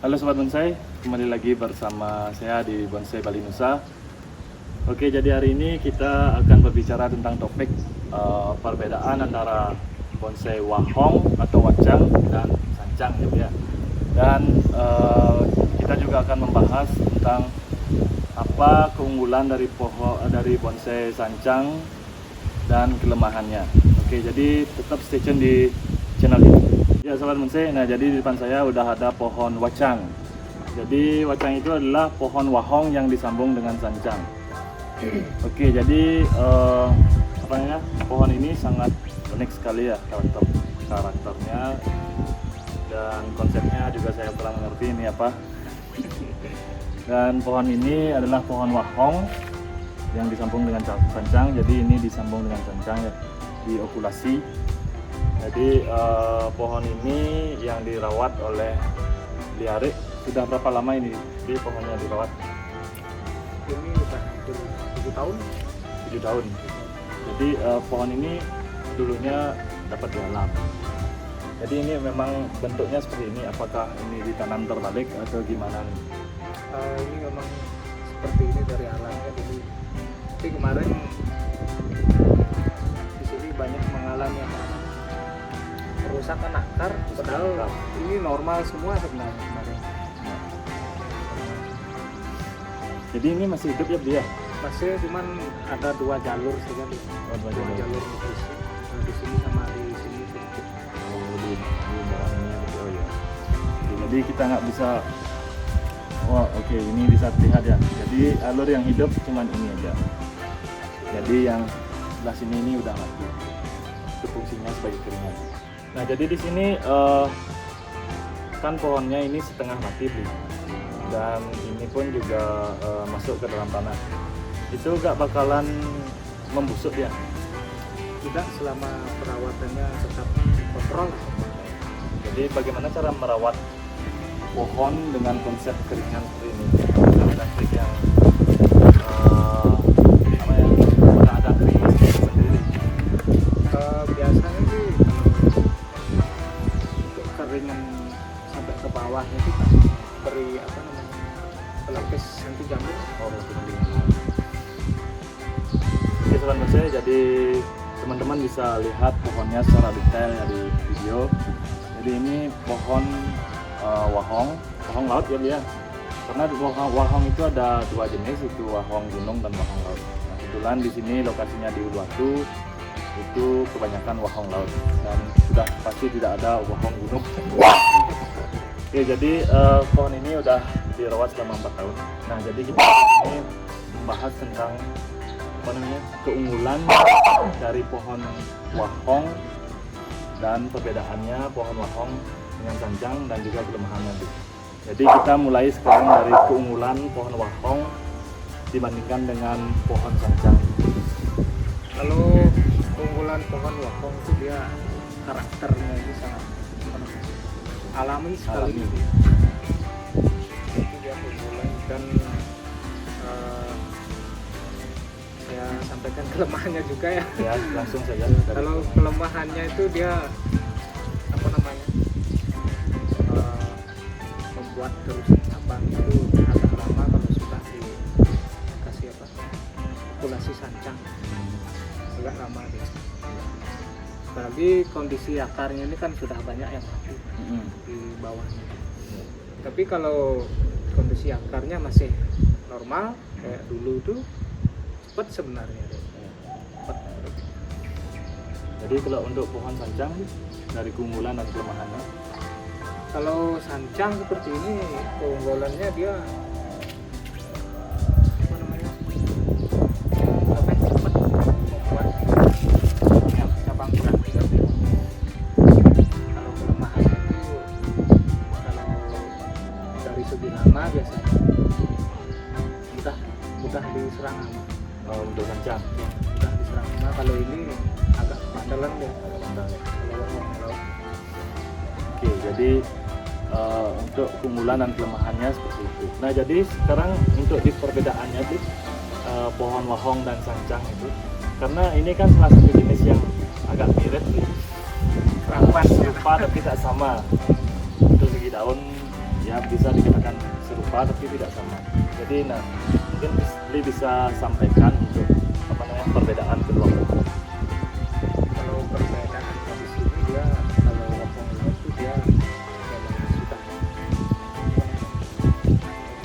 Halo Sobat Bonsai, kembali lagi bersama saya di Bonsai Bali Nusa. Oke, jadi hari ini kita akan berbicara tentang topik perbedaan antara bonsai wahong atau wacang dan sancang gitu ya. Dan kita juga akan membahas tentang apa keunggulan dari bonsai sancang dan kelemahannya. Oke, jadi tetap stay tune di channel ini. Ya Sobat Bonsai, nah jadi di depan saya udah ada pohon wacang. Jadi wacang itu adalah pohon wahong yang disambung dengan sancang. Oke, jadi pohon ini sangat unik sekali ya karakternya dan konsepnya juga saya kurang mengerti ini apa. Dan pohon ini adalah pohon wahong yang disambung dengan sancang. Jadi ini disambung dengan sancang ya, diokulasi. Jadi pohon ini yang dirawat oleh Liarik. Sudah berapa lama ini pohonnya dirawat? Ini udah 7 tahun. 7 tahun. Jadi pohon ini dulunya dapat dialam. Jadi ini memang bentuknya seperti ini. Apakah ini ditanam terbalik atau gimana nih? Ini memang seperti ini dari alamnya dulu. Tapi kemarin di sini banyak mengalami kerusakan akar, padahal ini normal semua sebenarnya kemarin. Jadi ini masih hidup ya dia? Masih, cuman ada 2 jalur saja nih. Oh, 2 Dua jalur. jalur di sini sama di sini sedikit. Oh, di bawahnya gitu. Oh ya. Jadi kita nggak bisa. Oh oke, ini bisa terlihat ya. Jadi alur yang hidup cuman ini aja. Jadi yang sebelah sini ini udah mati. Itu fungsinya sebagai keringat. Nah jadi di sini kan pohonnya ini setengah mati nih, dan ini pun juga masuk ke dalam tanah. Itu gak bakalan membusuk ya? Tidak, selama perawatannya tetap kontrol. Jadi bagaimana cara merawat pohon dengan konsep keringan seperti ini? Ada trik yang ada keringan sendiri. Biasanya sih untuk keringan sampai ke bawahnya itu beri pelapis anti jamur. Oh, betul. Oke Sobat Bonsai, jadi teman-teman bisa lihat pohonnya secara detail ya di video. Jadi ini pohon wahong laut ya dia. Karena wahong itu ada 2 jenis, itu wahong gunung dan wahong laut. Nah, kebetulan di sini lokasinya di Uluwatu, itu kebanyakan wahong laut dan sudah pasti tidak ada wahong gunung. Oke, jadi pohon ini udah dirawat selama 4 tahun. Nah, jadi kita ini membahas tentang keunggulan dari pohon wahong dan perbedaannya pohon wahong dengan sancang dan juga kelemahannya. Jadi kita mulai sekarang dari keunggulan pohon wahong dibandingkan dengan pohon sancang. Kalau keunggulan pohon wahong itu dia karakternya ini sangat alami sekali. Itu dia keunggulan, dan saya sampaikan kelemahannya juga ya. Ya, langsung saja. Kalau kelemahannya itu dia membuat terus cabang itu agak lama kalau sudah dikasih populasi sancang, agak lama dia. Apalagi kondisi akarnya ini kan sudah banyak yang mati di bawahnya. Tapi kalau kondisi akarnya masih normal kayak dulu tuh cepat sebenarnya. Cepat. Jadi kalau untuk pohon sancang dari keunggulan dan kelemahannya, kalau sancang seperti ini keunggulannya dia lebih cepat membuat cabang kurang tinggal. Kalau kelemahannya itu kalau dari segi hama biasanya mudah diserang hama. untuk sancang. Mudah diserang hama. Kalau ini agak bandalan deh. Oke, jadi untuk keunggulan dan kelemahannya seperti itu. Nah, jadi sekarang untuk di perbedaannya sih pohon wahong dan sancang itu, karena ini kan salah satu jenis yang agak mirip nih, Rampas ya. serupa tapi tak sama. Untuk segi daun ya ya bisa dikatakan serupa tapi tidak sama. Jadi nah mungkin Li bisa sampaikan untuk apa namanya perbedaan kedua pohon. Kalau perbedaan di sini dia kalau wahong laut itu dia memang sudah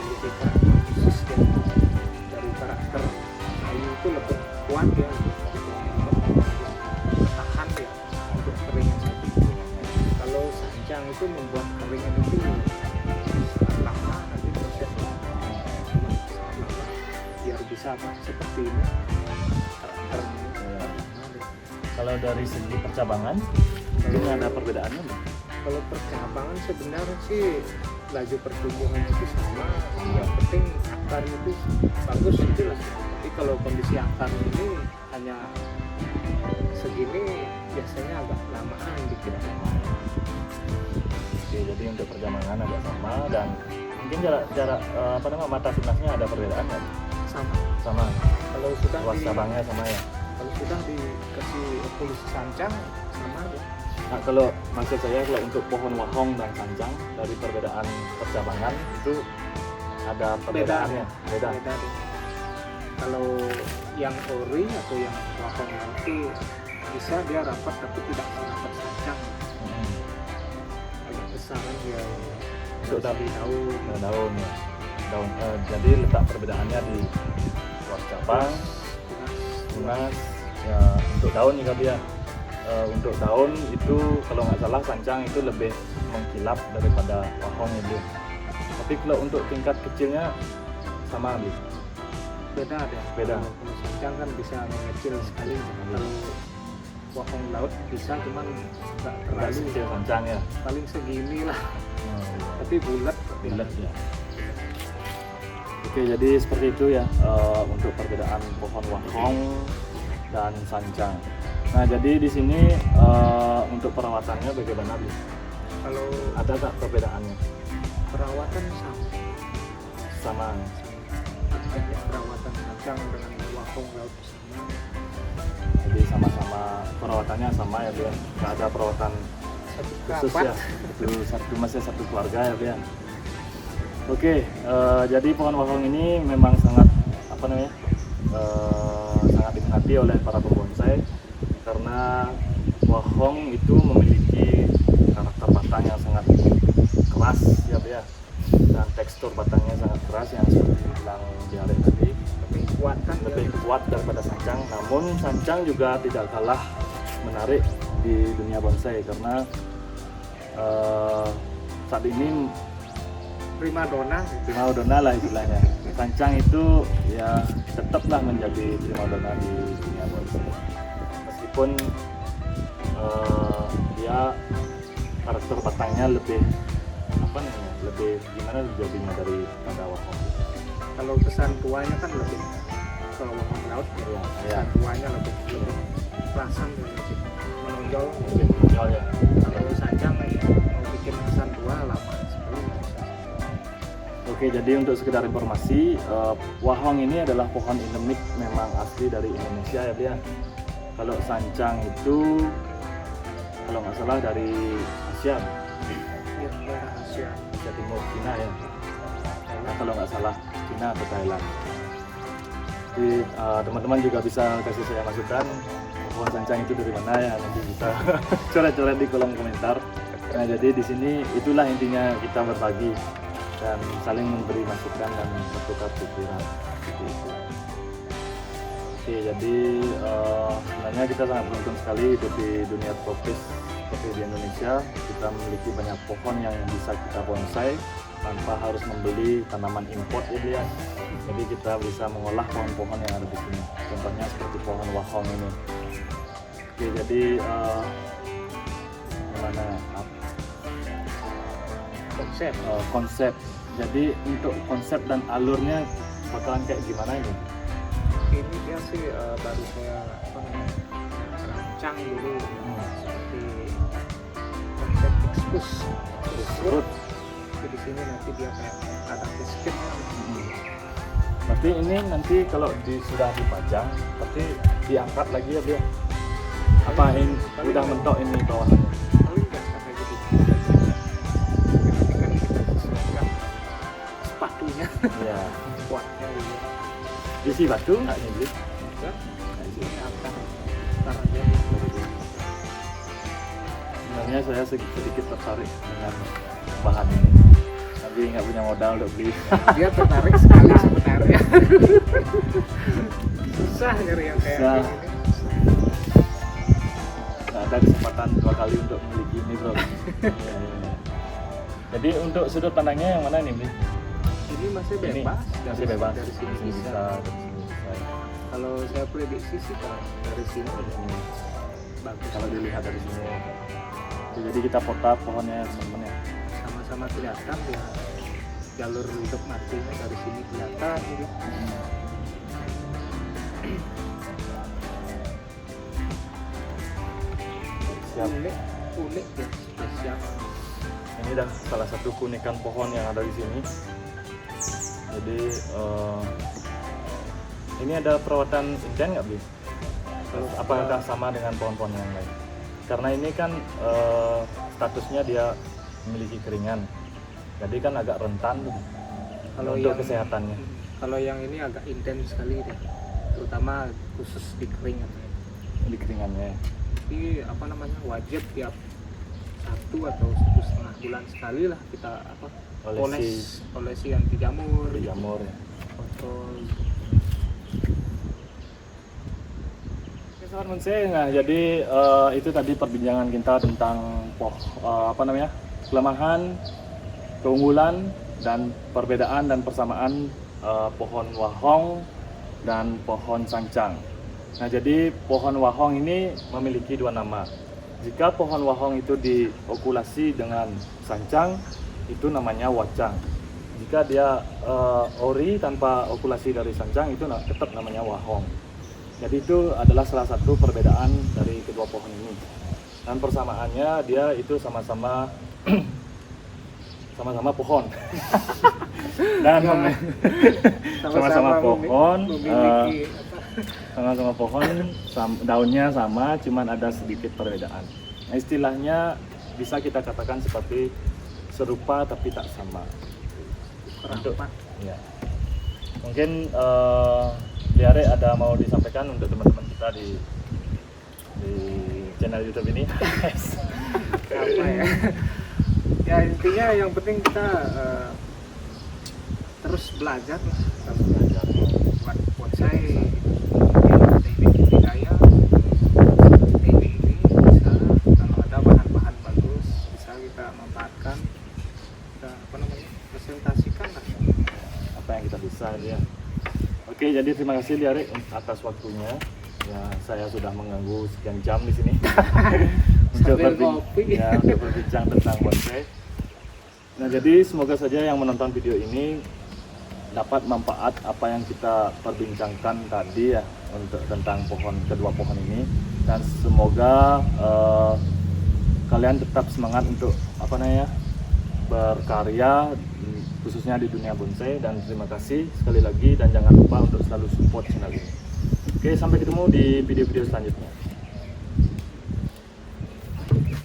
memiliki karakter khusus ya. Dari karakter kayu itu lebih kuat ya untuk bertahan ya untuk keringan sapi. Kalau sancang itu membuat keringan itu sangat lama nanti prosesnya sangat lama biar bisa seperti ini karakternya. Kalau dari segi percabangan mungkin ada perbedaannya nggak? Kalau percabangan sebenarnya sih laju pertumbuhan itu sama, yang penting akar itu bagus itu lah. Tapi kalau kondisi akar ini hanya segini biasanya agak lamaan dikit. Oke, jadi untuk percabangan agak sama dan mungkin jarak apa namanya mata tunasnya ada perbedaan nggak? Sama. Sama. Kalau sudah Luas cabangnya sama ya. kalau sudah dikasih evolusi sancang sama aja. Nah kalau maksud saya kalau untuk pohon wahong dan sancang dari perbedaan percabangan itu ada perbedaannya. Beda. Beda deh. Kalau yang ori atau yang wahong itu bisa dia rapat tapi tidak rapat sancang. Hmm. Agak besar kan dia Untuk dari daun. Nah, daun ya. Daun. Jadi letak perbedaannya di luas cabang, tunas. Ya untuk daun juga dia. Untuk daun itu kalau nggak salah sancang itu lebih mengkilap daripada wahong itu. Tapi kalau untuk tingkat kecilnya sama gitu. Beda deh. Beda. Kalau sancang kan bisa mengecil sekali. Kalau wahong laut bisa cuman nggak Nggak terlalu. kecil sancang ya. Paling segini lah. Hmm, Tapi bulat. bulat ya. Oke, jadi seperti itu ya untuk perbedaan pohon wahong dan sancang. Nah, jadi di sini untuk perawatannya bagaimana, Bi? Kalau Ada nggak perbedaannya? perawatan sama. Sama. Banyak perawatan sancang dengan wahong laut sama. Jadi sama-sama perawatannya sama ya, Bi? Nggak ada perawatan Satu khusus kapat. ya. Itu masih satu keluarga ya, Bi? Oke, jadi pohon wahong ini memang sangat apa namanya? Sangat diminati oleh para pembonsai karena wahong itu memiliki karakter batang yang sangat keras ya, ya, dan tekstur batangnya sangat keras yang seperti bilang Dialek tadi Lebih kuat kan. lebih kuat daripada sancang. Namun sancang juga tidak kalah menarik di dunia bonsai karena saat ini Primadona. primadona lah istilahnya. Sancang itu ya tetaplah menjadi primadona di dunia bonsai. Meskipun dia karakter batangnya lebih apa namanya, lebih gimana jadinya daripada wahong. Kalau kesan tuanya kan lebih kalau wahong laut ya, Ya, kesan tuanya lebih perasan lebih menonjol. lebih menonjol ya. Kalau sancang ya, mau bikin kesan tua lama sekali. Oke, jadi untuk sekedar informasi, wahong ini adalah pohon endemik memang asli dari Indonesia ya, Bia. Kalau sancang itu kalau nggak salah dari Asia, Ya, daerah Asia. Asia Timur, Cina ya. Nah, kalau nggak salah Cina atau Thailand. Jadi teman-teman juga bisa kasih saya masukan pohon sancang itu dari mana ya, nanti bisa coret-coret di kolom komentar. Nah, jadi di sini itulah intinya kita berbagi dan saling memberi masukan dan bertukar pikiran seperti itu. Oke, jadi sebenarnya kita sangat beruntung sekali hidup di dunia tropis seperti di Indonesia. Kita memiliki banyak pohon yang bisa kita bonsai tanpa harus membeli tanaman import ya, dia. Jadi kita bisa mengolah pohon-pohon yang ada di sini. Contohnya seperti pohon wahong ini. Oke, jadi gimana konsep. Jadi untuk konsep dan alurnya bakalan kayak gimana ini? Ini dia sih baru saya apa namanya rancang dulu seperti konsep expose Root. Jadi di sini nanti dia kayak ada biskuit. Berarti ini nanti kalau sudah dipajang, berarti diangkat lagi ya, Bia? Apa ini udah mentok ini bawahannya? Paling nggak sampai gitu. Nanti kan kita sesuaikan ininya Iya. kuatnya gitu. Isi batu nggak nih, Bli? Enggak, Nggak isi. ini akar aja. Sebenarnya saya sedikit tertarik dengan bahan ini, tapi nggak punya modal untuk beli. Dia tertarik sekali sebenarnya. Susah nyari yang kayak Susah. gini. Nggak ada kesempatan 2 kali untuk memiliki ini, bro. Iya, iya, iya. Jadi untuk sudut pandangnya yang mana nih, Bli? Ini masih Ini bebas, masih bebas. dari sini bisa. dari sini bisa. Kalau saya prediksi sih kalau dari sini Dari sini. bagus. Kalau dilihat dari sini. Jadi kita foto pohonnya teman-teman ya. Sama-sama kelihatan ya, jalur hidup matinya dari sini kelihatan gitu. Siap. Unik ya, spesial. Ini dah salah satu keunikan pohon yang ada di sini. Jadi ini ada perawatan intens nggak, Bli? Kalau Apakah sama dengan pohon-pohon yang lain? Karena ini kan statusnya dia memiliki keringan, jadi kan agak rentan Kalau untuk yang kesehatannya. Kalau yang ini agak intens sekali deh, terutama khusus di keringat. Di keringannya. Jadi apa namanya, wajib tiap 1 atau 1,5 bulan sekali lah kita apa olesi anti jamur, Jamur ya. kontrol. Oke, Sobat Monse, nah jadi itu tadi perbincangan kita tentang kelemahan, keunggulan, dan perbedaan dan persamaan pohon wahong dan pohon sancang. Nah, jadi pohon wahong ini memiliki 2 nama. Jika pohon wahong itu diokulasi dengan sancang, itu namanya wacang. Jika dia ori tanpa okulasi dari sancang, itu tetap namanya wahong. Jadi itu adalah salah satu perbedaan dari kedua pohon ini. Dan persamaannya dia itu sama-sama pohon. Dan sama-sama pohon, memiliki sama-sama pohon, daunnya sama, cuman ada sedikit perbedaan. Nah, istilahnya bisa kita katakan seperti serupa tapi tak sama. perapat. Ya. Mungkin Liare ada mau disampaikan untuk teman-teman kita di channel YouTube ini. Apa ya? Ya intinya yang penting kita terus belajar lah, terus belajar buat bonsai teknik budidaya. Teknik ini bisa, kalau ada bahan-bahan bagus bisa kita manfaatkan, kita presentasikan lah. Apa yang kita bisa dia. Oke, jadi terima kasih Liare atas waktunya. Ya, saya sudah mengganggu sekian jam di sini Sambil ngopi. untuk berbincang tentang bonsai. Nah, jadi semoga saja yang menonton video ini dapat manfaat apa yang kita perbincangkan tadi ya tentang kedua pohon ini, dan semoga kalian tetap semangat untuk berkarya khususnya di dunia bonsai. Dan terima kasih sekali lagi, dan jangan lupa untuk selalu support channel ini. Oke, sampai ketemu di video-video selanjutnya.